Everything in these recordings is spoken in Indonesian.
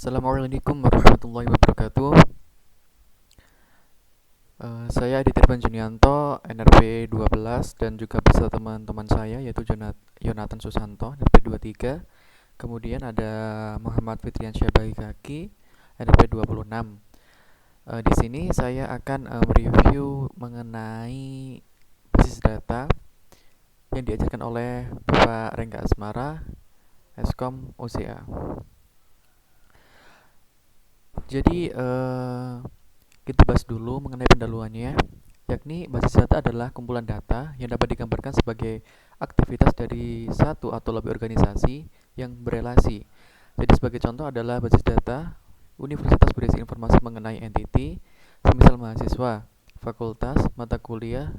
Assalamualaikum warahmatullahi wabarakatuh. Saya Aditya Junianto, NRP 12 dan juga beserta teman-teman saya yaitu Yonatan Susanto, NRP 23. Kemudian ada Muhammad Fitriansyah Bahikaki, NRP 26. Di sini saya akan mereview mengenai basis data yang diajarkan oleh Bapak Rengga Asmara, Eskom OCA. Jadi kita bahas dulu mengenai pendahuluannya, yakni basis data adalah kumpulan data yang dapat digambarkan sebagai aktivitas dari satu atau lebih organisasi yang berelasi. Jadi sebagai contoh adalah basis data universitas berisi informasi mengenai entiti, semisal mahasiswa, fakultas, mata kuliah,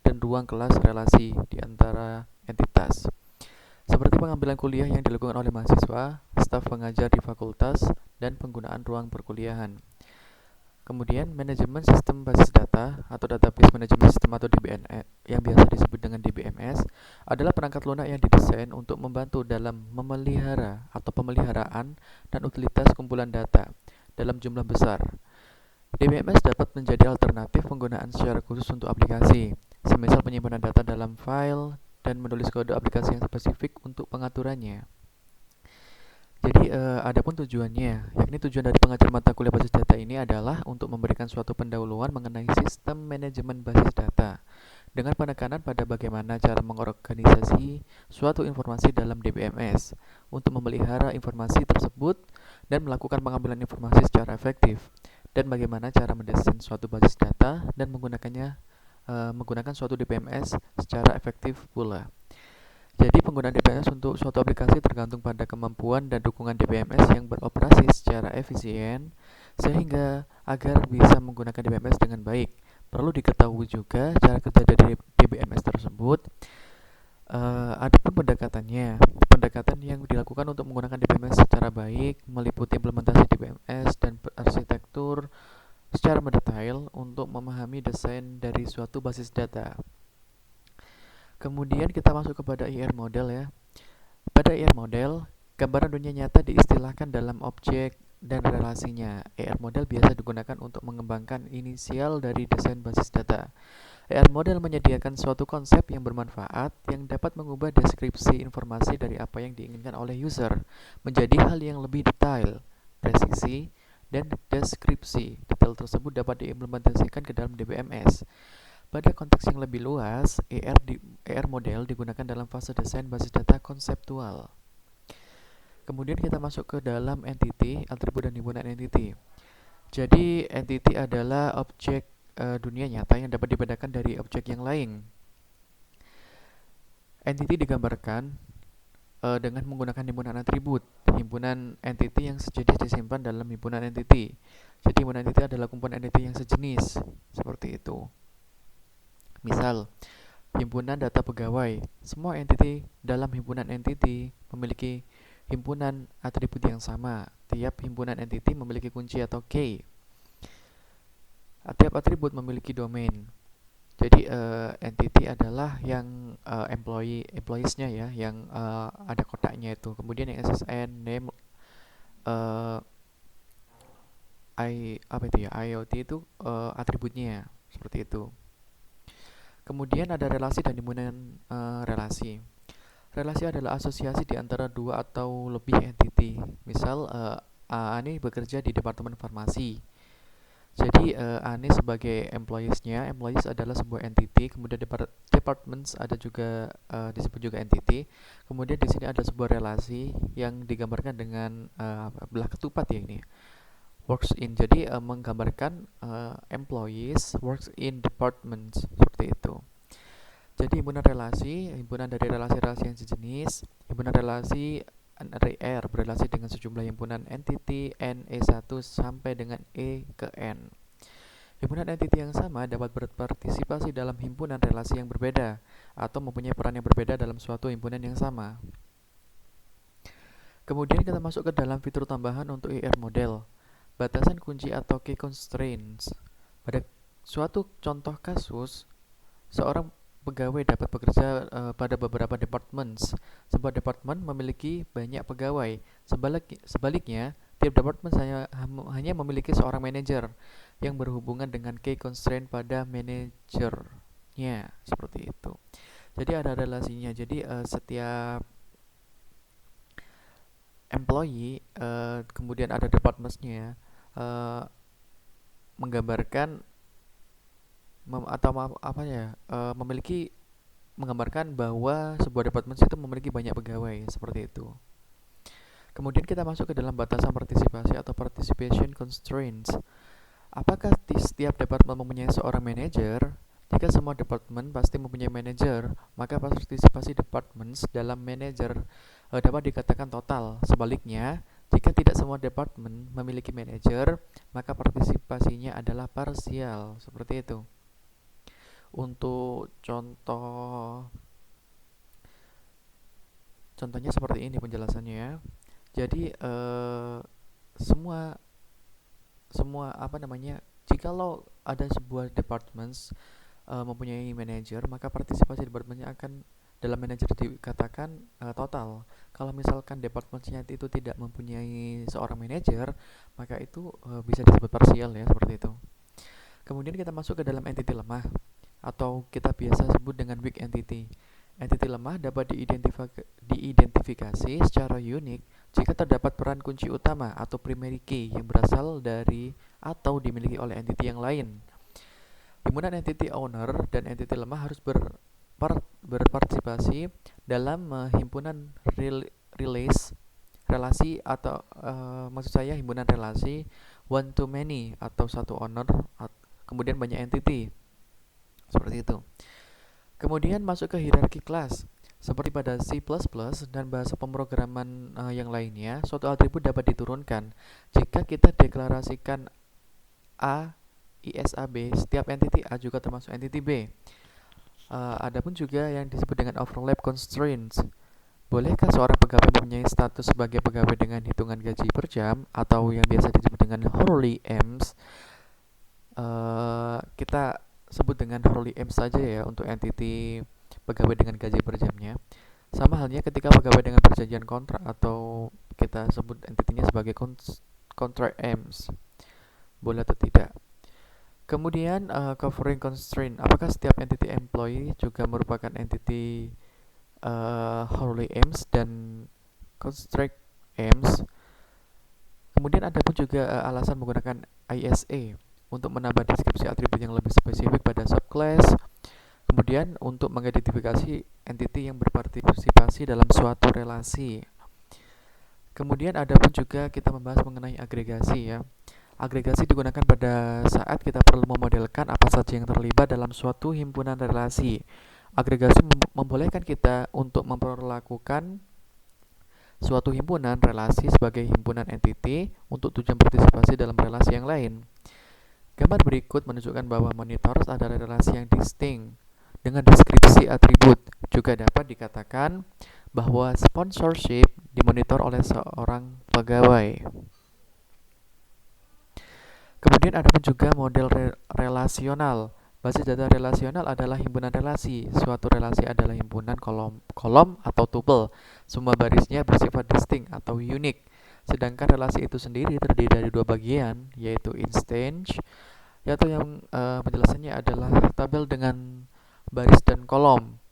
dan ruang kelas relasi di antara entitas. Seperti pengambilan kuliah yang dilakukan oleh mahasiswa, staf pengajar di fakultas, dan penggunaan ruang perkuliahan. Kemudian, manajemen sistem basis data atau database management system atau DBMS yang biasa disebut dengan DBMS adalah perangkat lunak yang didesain untuk membantu dalam memelihara atau pemeliharaan dan utilitas kumpulan data dalam jumlah besar. DBMS dapat menjadi alternatif penggunaan secara khusus untuk aplikasi, semisal penyimpanan data dalam file dan menulis kode aplikasi yang spesifik untuk pengaturannya. Jadi, adapun tujuannya, yakni tujuan dari pengajar mata kuliah basis data ini adalah untuk memberikan suatu pendahuluan mengenai sistem manajemen basis data, dengan penekanan pada bagaimana cara mengorganisasi suatu informasi dalam DBMS untuk memelihara informasi tersebut dan melakukan pengambilan informasi secara efektif, dan bagaimana cara mendesain suatu basis data dan menggunakan suatu DBMS secara efektif pula. Jadi penggunaan DBMS untuk suatu aplikasi tergantung pada kemampuan dan dukungan DBMS yang beroperasi secara efisien, sehingga agar bisa menggunakan DBMS dengan baik, perlu diketahui juga cara kerja dari DBMS tersebut. Adapun pendekatan yang dilakukan untuk menggunakan DBMS secara baik meliputi implementasi DBMS dan arsitektur secara mendetail untuk memahami desain dari suatu basis data. Kemudian kita masuk kepada IR model ya. Pada IR model, gambaran dunia nyata diistilahkan dalam objek dan relasinya. IR model biasa digunakan untuk mengembangkan inisial dari desain basis data. IR model menyediakan suatu konsep yang bermanfaat yang dapat mengubah deskripsi informasi dari apa yang diinginkan oleh user menjadi hal yang lebih detail, presisi, dan deskripsi. Detail tersebut dapat diimplementasikan ke dalam DBMS. Pada konteks yang lebih luas, ER model digunakan dalam fase desain basis data konseptual. Kemudian kita masuk ke dalam entity, atribut dan himpunan entity. Jadi, entity adalah objek dunia nyata yang dapat dibedakan dari objek yang lain. Entity digambarkan dengan menggunakan himpunan atribut. Himpunan entity yang sejenis disimpan dalam himpunan entity. Jadi, himpunan entity adalah kumpulan entity yang sejenis, seperti itu. Misal, himpunan data pegawai. Semua entity dalam himpunan entity memiliki himpunan atribut yang sama. Tiap himpunan entity memiliki kunci atau key. Tiap atribut memiliki domain. Jadi entity adalah yang employees-nya ya, yang ada kotaknya itu. Kemudian yang SSN, name, IoT itu atributnya seperti itu. Kemudian ada relasi dan himpunan relasi. Relasi adalah asosiasi di antara dua atau lebih entity. Misal, A ini bekerja di Departemen Farmasi. Jadi, A ini sebagai employees adalah sebuah entity. Kemudian departments ada juga disebut juga entity. Kemudian di sini ada sebuah relasi yang digambarkan dengan belah ketupat ya ini. Works in, jadi menggambarkan employees works in departments seperti itu. Jadi himpunan dari relasi-relasi yang sejenis. Himpunan relasi NRR berrelasi dengan sejumlah himpunan entity NE1 sampai dengan E ke N. Himpunan entity yang sama dapat berpartisipasi dalam himpunan relasi yang berbeda atau mempunyai peran yang berbeda dalam suatu himpunan yang sama. Kemudian kita masuk ke dalam fitur tambahan untuk IR model. Batasan kunci atau key constraints. Pada suatu contoh kasus, seorang pegawai dapat bekerja pada beberapa departments. Sebuah departemen memiliki banyak pegawai. Sebaliknya, Setiap department hanya memiliki seorang manajer yang berhubungan dengan key constraint pada manajernya, seperti itu. Jadi ada relasinya. Jadi setiap employee kemudian ada departmentsnya uh, menggambarkan atau apa ya memiliki menggambarkan bahwa sebuah department itu memiliki banyak pegawai seperti itu. Kemudian kita masuk ke dalam batasan partisipasi atau participation constraints. Apakah setiap departemen mempunyai seorang manajer? Jika semua departemen pasti mempunyai manajer, maka partisipasi departemen dalam manajer dapat dikatakan total. Sebaliknya, jika tidak semua departemen memiliki manajer, maka partisipasinya adalah parsial. Seperti itu. Untuk contohnya seperti ini penjelasannya ya. Jadi semua semua apa namanya, jikalau ada sebuah departments mempunyai manajer, maka partisipasi departemennya akan dalam manajer dikatakan total. Kalau misalkan departemennya itu tidak mempunyai seorang manajer, maka itu bisa disebut parsial ya, seperti itu. Kemudian kita masuk ke dalam entity lemah atau kita biasa sebut dengan weak entity. Entity lemah dapat diidentifikasi secara unik jika terdapat peran kunci utama atau primary key yang berasal dari atau dimiliki oleh entity yang lain. Himpunan entity owner dan entity lemah harus berpartisipasi dalam himpunan relasi atau maksud saya himpunan relasi one to many atau satu owner kemudian banyak entity. Seperti itu. Kemudian masuk ke hierarki kelas. Seperti pada C++ dan bahasa pemrograman yang lainnya, suatu atribut dapat diturunkan jika kita deklarasikan A ISAB, setiap entity A juga termasuk entity B. Adapun juga yang disebut dengan overlap constraints. Bolehkah seorang pegawai mempunyai status sebagai pegawai dengan hitungan gaji per jam atau yang biasa disebut dengan hourly EMS? Kita sebut dengan hourly EMS saja ya untuk entity pegawai dengan gaji per jamnya. Sama halnya ketika pegawai dengan perjanjian kontrak atau kita sebut entitinya sebagai contract EMS. Boleh atau tidak? Kemudian covering constraint. Apakah setiap entity employee juga merupakan entity hourly EMS dan contract EMS? Kemudian ada pun juga alasan menggunakan ISA untuk menambah deskripsi atribut yang lebih spesifik pada subclass. Kemudian untuk mengidentifikasi entity yang berpartisipasi dalam suatu relasi. Kemudian ada pun juga kita membahas mengenai agregasi ya. Agregasi digunakan pada saat kita perlu memodelkan apa saja yang terlibat dalam suatu himpunan relasi. Agregasi membolehkan kita untuk memperlakukan suatu himpunan relasi sebagai himpunan entity untuk tujuan partisipasi dalam relasi yang lain. Gambar berikut menunjukkan bahwa monitors adalah relasi yang distinct. Dengan deskripsi atribut, juga dapat dikatakan bahwa sponsorship dimonitor oleh seorang pegawai. Kemudian ada pun juga model relasional. Basis data relasional adalah himpunan relasi. Suatu relasi adalah himpunan kolom atau tuple. Semua barisnya bersifat distinct atau unik. Sedangkan relasi itu sendiri terdiri dari dua bagian, yaitu instance, yaitu yang penjelasannya adalah tabel dengan baris dan kolom.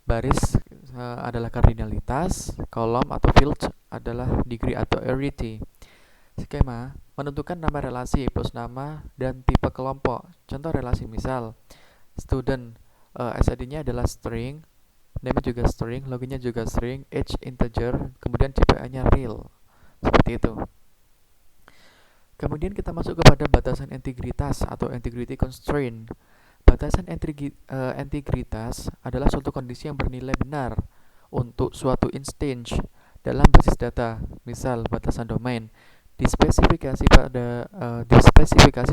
Baris adalah kardinalitas, kolom atau field adalah degree atau arity. Skema menentukan nama relasi plus nama dan tipe kelompok. Contoh relasi misal, student, SID-nya adalah string, name juga string, loginnya juga string, age integer, kemudian CPA-nya real. Seperti itu. Kemudian kita masuk kepada batasan integritas atau integrity constraint. Batasan integritas adalah suatu kondisi yang bernilai benar untuk suatu instance dalam basis data. Misal batasan domain dispesifikasi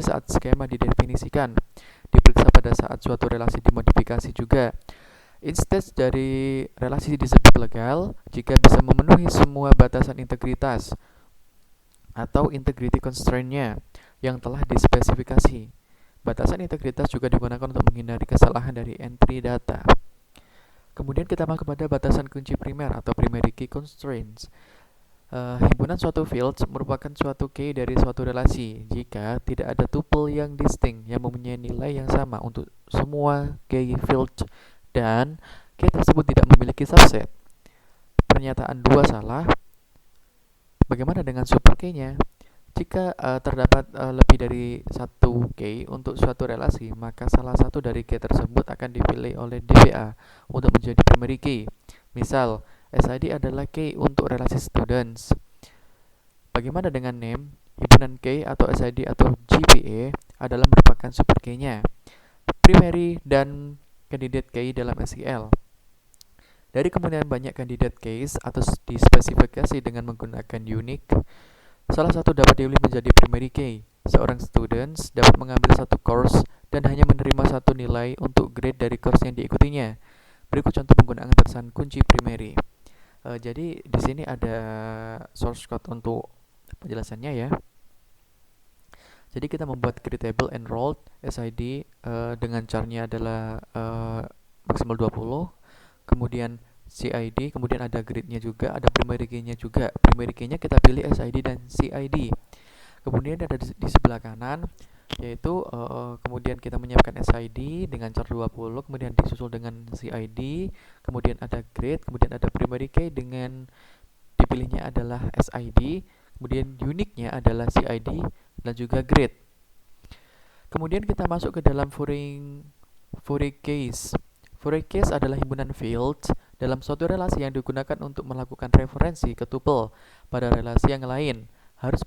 saat skema didefinisikan, diperiksa pada saat suatu relasi dimodifikasi juga. Instance dari relasi disebut legal jika bisa memenuhi semua batasan integritas atau integrity constraint-nya yang telah dispesifikasi. Batasan integritas juga digunakan untuk menghindari kesalahan dari entry data. Kemudian kita masuk kepada batasan kunci primer atau primary key constraints. Himpunan suatu fields merupakan suatu key dari suatu relasi jika tidak ada tuple yang distinct yang mempunyai nilai yang sama untuk semua key fields dan key tersebut tidak memiliki subset. Pernyataan 2 salah. Bagaimana dengan super key-nya? Jika terdapat lebih dari satu key untuk suatu relasi, maka salah satu dari key tersebut akan dipilih oleh DBA untuk menjadi primary key. Misal, SID adalah key untuk relasi students. Bagaimana dengan name? Himpunan key atau SID atau GPA adalah merupakan super key-nya, primary dan candidate key dalam SQL. Dari kemudian banyak candidate keys atau dispesifikasi dengan menggunakan unique, salah satu dapat dipilih menjadi primary key. Seorang students dapat mengambil satu course dan hanya menerima satu nilai untuk grade dari course yang diikutinya. Berikut contoh penggunaan terkesan kunci primary. Jadi di sini ada source code untuk penjelasannya ya. Jadi kita membuat create table enrolled SID dengan charnya adalah maksimal 20. Kemudian CID, kemudian ada grade-nya juga, ada primary key-nya juga. Primary key-nya kita pilih SID dan CID. Kemudian ada di sebelah kanan yaitu kemudian kita menyiapkan SID dengan char 20, kemudian disusul dengan CID, kemudian ada grade, kemudian ada primary key dengan dipilihnya adalah SID, kemudian unique-nya adalah CID dan juga grade. Kemudian kita masuk ke dalam foreign case. Foreign case adalah himpunan fields dalam suatu relasi yang digunakan untuk melakukan referensi ke tuple pada relasi yang lain. Harus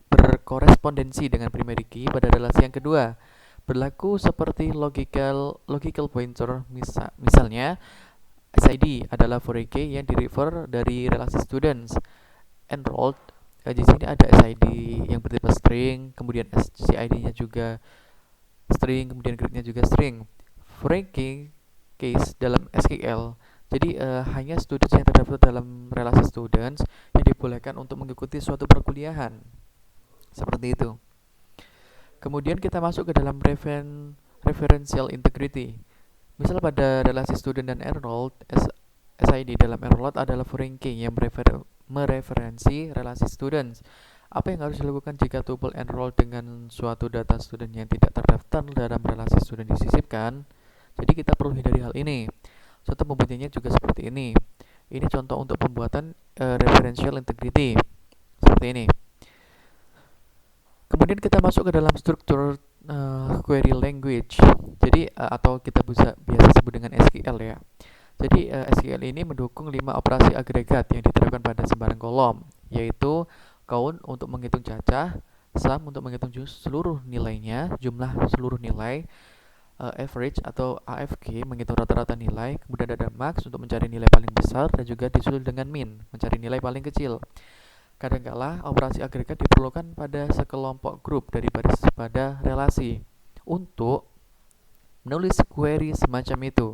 berkorespondensi dengan primary key pada relasi yang kedua. Berlaku seperti logical pointer. Misalnya, SID adalah foreign key yang direfer dari relasi students. Enrolled, di sini ada SID yang bertipe string, kemudian CID-nya juga string, kemudian grade-nya juga string. Foreign key case dalam SQL. Jadi hanya students yang terdaftar dalam relasi students yang dibolehkan untuk mengikuti suatu perkuliahan. Seperti itu. Kemudian kita masuk ke dalam referential integrity. Misal pada relasi student dan enrolled, SID dalam enrolled adalah foreign key yang mereferensi relasi students. Apa yang harus dilakukan jika tuple enrolled dengan suatu data student yang tidak terdaftar dalam relasi student disisipkan? Jadi kita perlu hindari hal ini. Contoh pembuktiannya juga seperti ini. Ini contoh untuk pembuatan referential integrity. Seperti ini. Kemudian kita masuk ke dalam struktur query language. Jadi atau kita biasa sebut dengan SQL ya. Jadi SQL ini mendukung 5 operasi agregat yang diterapkan pada sembarang kolom, yaitu count untuk menghitung cacah, sum untuk menghitung seluruh nilainya, jumlah seluruh nilai, average atau AFG menghitung rata-rata nilai, kemudian ada max untuk mencari nilai paling besar dan juga disusul dengan min mencari nilai paling kecil. Kadangkala operasi agregat diperlukan pada sekelompok grup dari baris pada relasi. Untuk menulis query semacam itu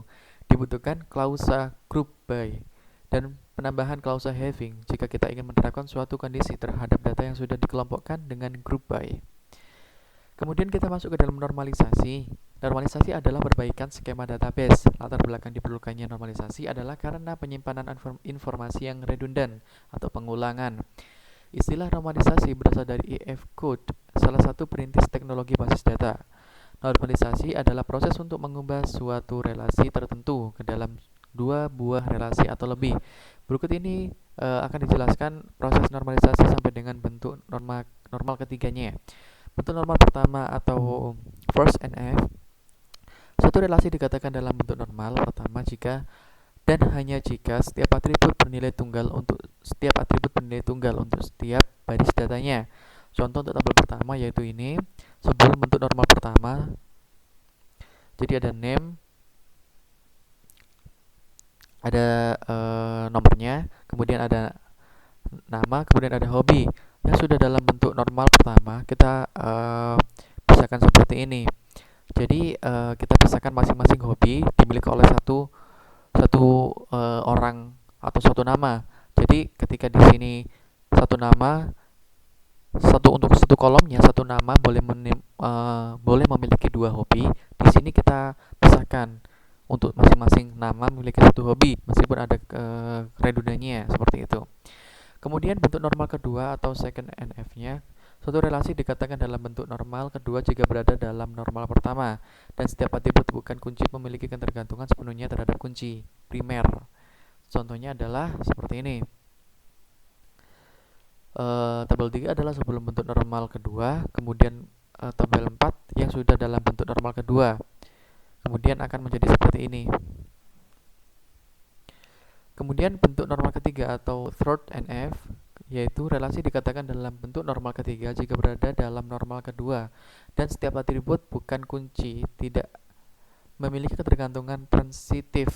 dibutuhkan klausa group by dan penambahan klausa having jika kita ingin menerapkan suatu kondisi terhadap data yang sudah dikelompokkan dengan group by. Kemudian kita masuk ke dalam normalisasi. Normalisasi adalah perbaikan skema database. Latar belakang diperlukannya normalisasi adalah karena penyimpanan informasi yang redundant atau pengulangan. Istilah normalisasi berasal dari EF Code, salah satu perintis teknologi basis data. Normalisasi adalah proses untuk mengubah suatu relasi tertentu ke dalam dua buah relasi atau lebih. Berikut ini akan dijelaskan proses normalisasi sampai dengan bentuk normal ketiganya. Bentuk normal pertama atau first NF. Suatu relasi dikatakan dalam bentuk normal pertama jika dan hanya jika setiap atribut bernilai tunggal untuk setiap baris datanya. Contoh untuk tabel pertama yaitu ini. Sebelum bentuk normal pertama, jadi ada name, ada nomornya, kemudian ada nama, kemudian ada hobi. Yang sudah dalam bentuk normal pertama, kita pisahkan seperti ini. Jadi kita pisahkan masing-masing hobi dimiliki oleh satu orang atau suatu nama. Jadi ketika di sini satu nama, untuk satu kolomnya satu nama boleh memiliki dua hobi. Di sini kita pisahkan untuk masing-masing nama memiliki satu hobi meskipun ada redundannya seperti itu. Kemudian bentuk normal kedua atau second NF-nya, suatu relasi dikatakan dalam bentuk normal kedua jika berada dalam normal pertama, dan setiap atribut bukan kunci memiliki ketergantungan sepenuhnya terhadap kunci primer. Contohnya adalah seperti ini. Tabel 3 adalah sebelum bentuk normal kedua, kemudian tabel 4 yang sudah dalam bentuk normal kedua. Kemudian akan menjadi seperti ini. Kemudian bentuk normal ketiga atau third NF, yaitu relasi dikatakan dalam bentuk normal ketiga jika berada dalam normal kedua dan setiap atribut bukan kunci tidak memiliki ketergantungan transitif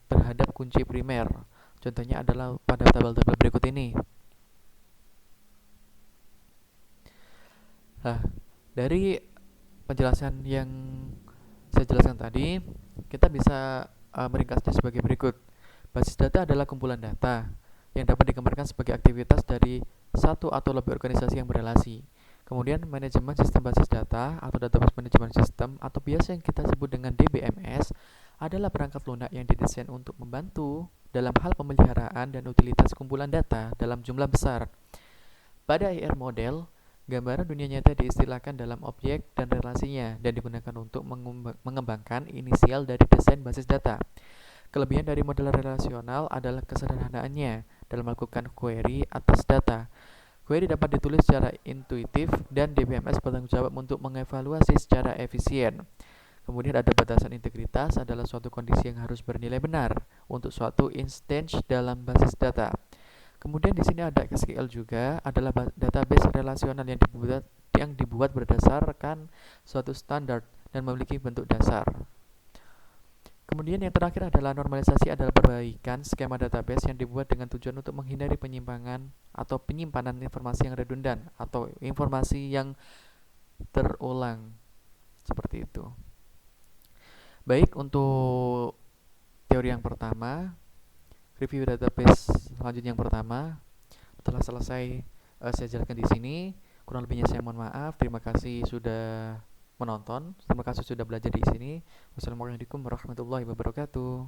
terhadap kunci primer. Contohnya adalah pada tabel-tabel berikut ini. Nah, dari penjelasan yang saya jelaskan tadi, kita bisa meringkasnya sebagai berikut. Basis data adalah kumpulan data yang dapat digambarkan sebagai aktivitas dari satu atau lebih organisasi yang berelasi. Kemudian manajemen sistem basis data atau database management system atau biasa yang kita sebut dengan DBMS adalah perangkat lunak yang didesain untuk membantu dalam hal pemeliharaan dan utilitas kumpulan data dalam jumlah besar. Pada IR model, gambaran dunia nyata diistilahkan dalam objek dan relasinya dan digunakan untuk mengembangkan inisial dari desain basis data. Kelebihan dari model relasional adalah kesederhanaannya dalam melakukan query atas data. Query dapat ditulis secara intuitif dan DBMS bertanggung jawab untuk mengevaluasi secara efisien. Kemudian ada batasan integritas adalah suatu kondisi yang harus bernilai benar untuk suatu instance dalam basis data. Kemudian di sini ada SQL juga adalah database relasional yang dibuat berdasarkan suatu standar dan memiliki bentuk dasar. Kemudian yang terakhir adalah normalisasi adalah perbaikan skema database yang dibuat dengan tujuan untuk menghindari penyimpangan atau penyimpanan informasi yang redundan atau informasi yang terulang. Seperti itu. Baik, untuk teori yang pertama, review database selanjutnya yang pertama telah selesai saya jelaskan di sini. Kurang lebihnya saya mohon maaf. Terima kasih sudah menonton. Terima kasih sudah belajar di sini. Wassalamualaikum warahmatullahi wabarakatuh.